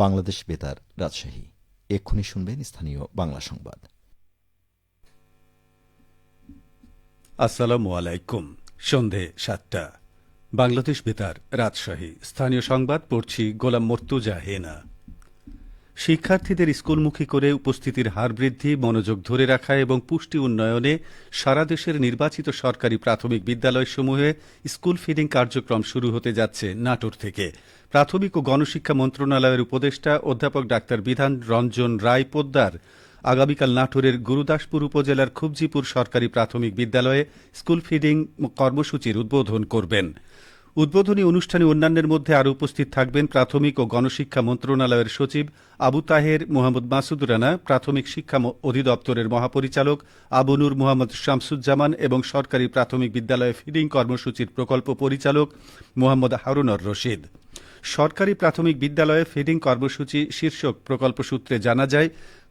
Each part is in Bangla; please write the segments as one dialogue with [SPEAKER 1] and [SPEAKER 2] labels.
[SPEAKER 1] বাংলাদেশ বেতার, রাজশাহী। এক্ষুনি শুনবেন স্থানীয় বাংলা সংবাদ।
[SPEAKER 2] আসসালামু আলাইকুম। সন্ধে ৭টা। বাংলাদেশ বেতার, রাজশাহী। স্থানীয় সংবাদ পড়ছি গোলাম মর্তুজা হেনা। শিক্ষার্থীদের স্কুলমুখী করে উপস্থিতির হার বৃদ্ধি, মনোযোগ ধরে রাখা এবং পুষ্টি উন্নয়নে সারা দেশের নির্বাচিত সরকারি প্রাথমিক বিদ্যালয়সমূহে স্কুল ফিডিং কার্যক্রম শুরু হতে যাচ্ছে নাটোর থেকে। প্রাথমিক ও গণশিক্ষা মন্ত্রণালয়ের উপদেষ্টা অধ্যাপক ডাক্তার বিধান রঞ্জন রায় পোদ্দার আগামীকাল নাটোরের গুরুদাসপুর উপজেলার খুবজিপুর সরকারি প্রাথমিক বিদ্যালয়ে স্কুল ফিডিং কর্মসূচির উদ্বোধন করবেন। উদ্বোধনী অনুষ্ঠানে অন্যান্যের মধ্যে আরও উপস্থিত থাকবেন প্রাথমিক ও গণশিক্ষা মন্ত্রণালয়ের সচিব আবু তাহের মোহাম্মদ মাসুদ রানা, প্রাথমিক শিক্ষা অধিদপ্তরের মহাপরিচালক আবু নূর মোহাম্মদ শামসুজ্জামান এবং সরকারি প্রাথমিক বিদ্যালয়ে ফিডিং কর্মসূচির প্রকল্প পরিচালক মোহাম্মদ হারুনর রশিদ। সরকারি প্রাথমিক বিদ্যালয়ে ফিডিং কর্মসূচি শীর্ষক প্রকল্প সূত্রে জানা যায়,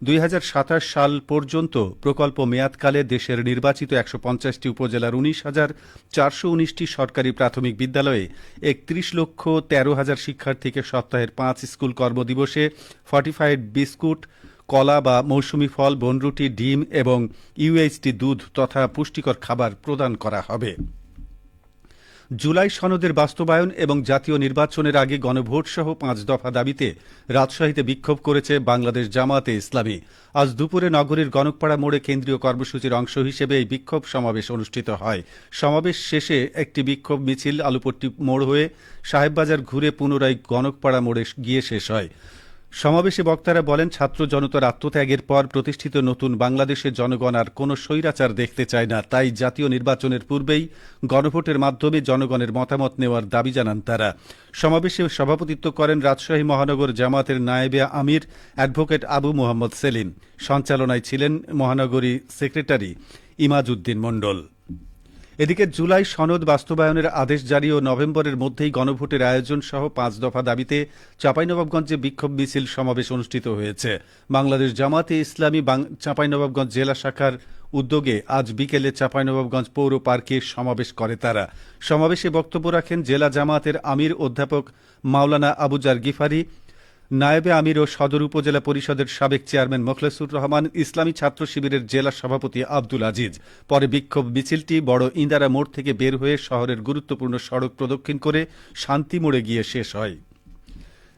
[SPEAKER 2] ২০২৭ সাল পর্যন্ত প্রকল্প মেয়াদকালে দেশের নির্বাচিত ১৫০টি উপজেলার ১৯,৪১৯টি সরকারি প্রাথমিক বিদ্যালয়ে ৩১,১৩,০০০ শিক্ষার্থীকে সপ্তাহের ৫ স্কুল কর্মদিবসে ফর্টিফাইড বিস্কুট, কলা বা মৌসুমি ফল, বনরুটি, ডিম এবং ইউএইচটি দুধ তথা পুষ্টিকর খাবার প্রদান করা হবে। জুলাই সনদের বাস্তবায়ন এবং জাতীয় নির্বাচনের আগে গণভোট সহ ৫ দফা দাবিতে রাজশাহীতে বিক্ষোভ করেছে বাংলাদেশ জামায়াতে ইসলামী। আজ দুপুরে নগরীর গণকপাড়া মোড়ে কেন্দ্রীয় কর্মসূচির অংশ হিসেবে এই বিক্ষোভ সমাবেশ অনুষ্ঠিত হয়। সমাবেশ শেষে একটি বিক্ষোভ মিছিল আলুপট্টি মোড় হয়ে সাহেববাজার ঘুরে পুনরায় গণকপাড়া মোড়ে গিয়ে শেষ হয়। সমাবেশে বক্তারা বলেন, ছাত্র জনতার আত্মত্যাগের পর প্রতিষ্ঠিত নতুন বাংলাদেশের জনগণ আর কোনো স্বৈরাচার দেখতে চায় না। তাই জাতীয় নির্বাচনের পূর্বেই গণভোটের মাধ্যমে জনগণের মতামত নেওয়ার দাবি জানান তারা। সমাবেশে সভাপতিত্ব করেন রাজশাহী মহানগর জামায়াতের নায়েবে আমির অ্যাডভোকেট আবু মোহাম্মদ সেলিম। সঞ্চালনায় ছিলেন মহানগরী সেক্রেটারি ইমাজউদ্দিন মণ্ডল। এদিকে জুলাই সনদ বাস্তবায়নের আদেশ জারি ও নভেম্বরের মধ্যেই গণভোটের আয়োজন সহ ৫ দফা দাবিতে চাঁপাইনবাবগঞ্জে বিক্ষোভ মিছিল সমাবেশ অনুষ্ঠিত হয়েছে। বাংলাদেশ জামায়াতে ইসলামী চাঁপাইনবাবগঞ্জ জেলা শাখার উদ্যোগে আজ বিকেলে চাঁপাইনবাবগঞ্জ পৌর পার্কে সমাবেশ করে তারা। সমাবেশে বক্তব্য রাখেন জেলা জামায়াতের আমির অধ্যাপক মাওলানা আবুজার গিফারি, নায়েবে আমির ও সদর উপজেলা পরিষদের সাবেক চেয়ারম্যান মোখলেসুর রহমান, ইসলামী ছাত্র শিবিরের জেলা সভাপতি আব্দুল আজিজ। পরে বিক্ষোভ মিছিলটি বড় ইন্দারা মোড় থেকে বের হয়ে শহরের গুরুত্বপূর্ণ সড়ক প্রদক্ষিণ করে শান্তি মোড়ে গিয়ে শেষ হয়।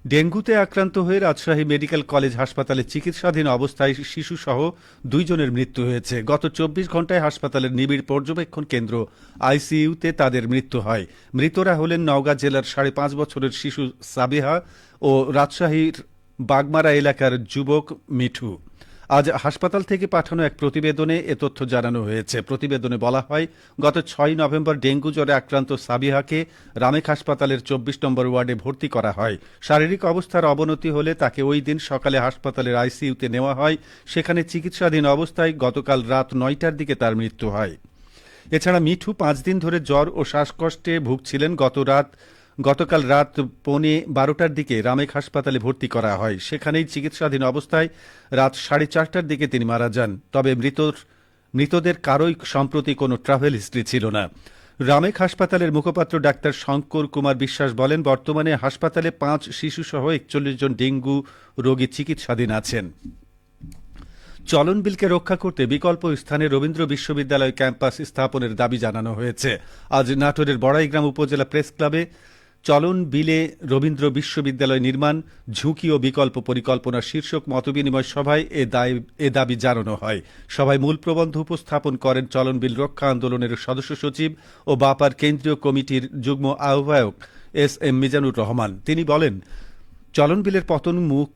[SPEAKER 2] ডেঙ্গুতে আক্রান্ত হয়ে রাজশাহী মেডিকেল কলেজ হাসপাতালে চিকিৎসাধীন অবস্থায় শিশুসহ ২ জনের মৃত্যু হয়েছে। গত ২৪ ঘণ্টায় হাসপাতালের নিবিড় পর্যবেক্ষণ কেন্দ্র আইসিইউতে তাদের মৃত্যু হয়। মৃতরা হলেন নওগাঁ জেলার ৫.৫ বছরের শিশু সাবিহা ও রাজশাহীর বাগমারা এলাকার যুবক মিঠু। আজ হাসপাতাল থেকে পাঠানো এক প্রতিবেদনে এ তথ্য জানানো হয়েছে। প্রতিবেদনে বলা হয়, গত ৬ নভেম্বর ডেঙ্গু জ্বরে আক্রান্ত সাবিহাকে রামেক হাসপাতালের ২৪ নম্বর ওয়ার্ডে ভর্তি করা হয়। শারীরিক অবস্থার অবনতি হলে তাকে ওই দিন সকালে হাসপাতালের আইসিইউতে নেওয়া হয়। সেখানে চিকিৎসাধীন অবস্থায় গতকাল রাত ৯টার দিকে তার মৃত্যু হয়। এছাড়া মিঠু ৫ দিন ধরে জ্বর ও শ্বাসকষ্টে ভুগছিলেন। গতকাল রাত ১:১২টার দিকে রামেক হাসপাতালে ভর্তি করা হয়। সেখানেই চিকিৎসাধীন অবস্থায় রাত ৪:৩০টার দিকে তিনি মারা যান। তবে মৃতদের কারোই সম্প্রতি কোনো ট্রাভেল হিস্ট্রি ছিল না। রামেক হাসপাতালের মুখপাত্র ডাক্তার শঙ্কর কুমার বিশ্বাস বলেন, বর্তমানে হাসপাতালে ৫ শিশুসহ ৪১ জন ডেঙ্গু রোগী চিকিৎসাধীন আছেন। চলন বিলকে রক্ষা করতে বিকল্প স্থানে রবীন্দ্র বিশ্ববিদ্যালয় ক্যাম্পাস স্থাপনের দাবি জানানো হয়েছে। আজ নাটোরের বড়াইগ্রাম উপজেলা প্রেস ক্লাবে চলন বিলে রবীন্দ্র বিশ্ববিদ্যালয় নির্মাণ ঝুঁকি ও বিকল্প পরিকল্পনা শীর্ষক মতবিনিময় সভায় এ দাবি জানানো হয়। সভায় মূল প্রবন্ধ উপস্থাপন করেন চলন বিল রক্ষা আন্দোলনের সদস্য সচিব ও বাপার কেন্দ্রীয় কমিটির যুগ্ম আহ্বায়ক এস.এম. মিজানুর রহমান। তিনি বলেন, চলন বিলের পতন মুখ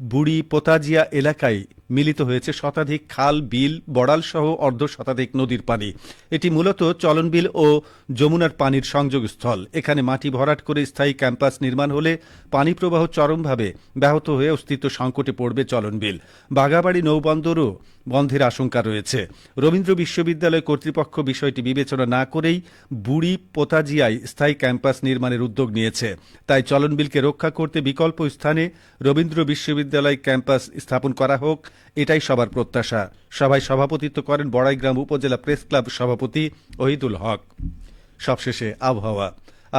[SPEAKER 2] বুড়ি পোতাজিয়া এলাকায় মিলিত হয়েছে শতাধিক খাল, বিল, বড়াল সহ অর্ধশতাধিক নদীর পানি। এটি মূলত চলন বিল ও যমুনার পানির সংযোগস্থল। এখানে মাটি ভরাট করে স্থায়ী ক্যাম্পাস নির্মাণ হলে পানি প্রবাহ চরমভাবে ব্যাহত হয়ে অস্তিত্ব সংকটে পড়বে চলন বিল। বাঘাবাড়ি নৌবন্দরও বন্ধের আশঙ্কা রয়েছে। রবীন্দ্র বিশ্ববিদ্যালয় কর্তৃপক্ষ বিষয়টি বিবেচনা না করেই বুড়ি পোতাজিয়ায় স্থায়ী ক্যাম্পাস নির্মাণের উদ্যোগ নিয়েছে। তাই চলন বিলকে রক্ষা করতে বিকল্প স্থানে রবীন্দ্র বিশ্ববিদ্যালয় ক্যাম্পাস স্থাপন করা হোক, এটাই সবার প্রত্যাশা। সভায় সভাপতিত্ব করেন বড়াইগ্রাম উপজেলা প্রেস ক্লাব সভাপতি ওহিদুল হক। সবশেষে আবহাওয়া।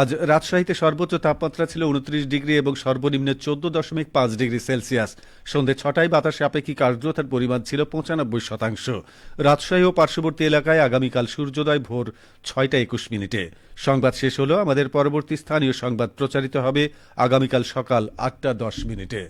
[SPEAKER 2] আজ রাজশাহীতে সর্বোচ্চ তাপমাত্রা ছিল 29 ডিগ্রি এবং সর্বনিম্ন 14.5 ডিগ্রি সেলসিয়াস। সন্ধ্যে 6টায় বাতাসে আপেক্ষিক আর্দ্রতার পরিমাণ ছিল 95%। রাজশাহী ও পার্শ্ববর্তী এলাকায় আগামীকাল সূর্যোদয় ভোর 6টা 21 মিনিটে। সংবাদ শেষ হলো। আমাদের পরবর্তী স্থানীয় সংবাদ প্রচারিত হবে আগামীকাল সকাল 8টা 10 মিনিটে।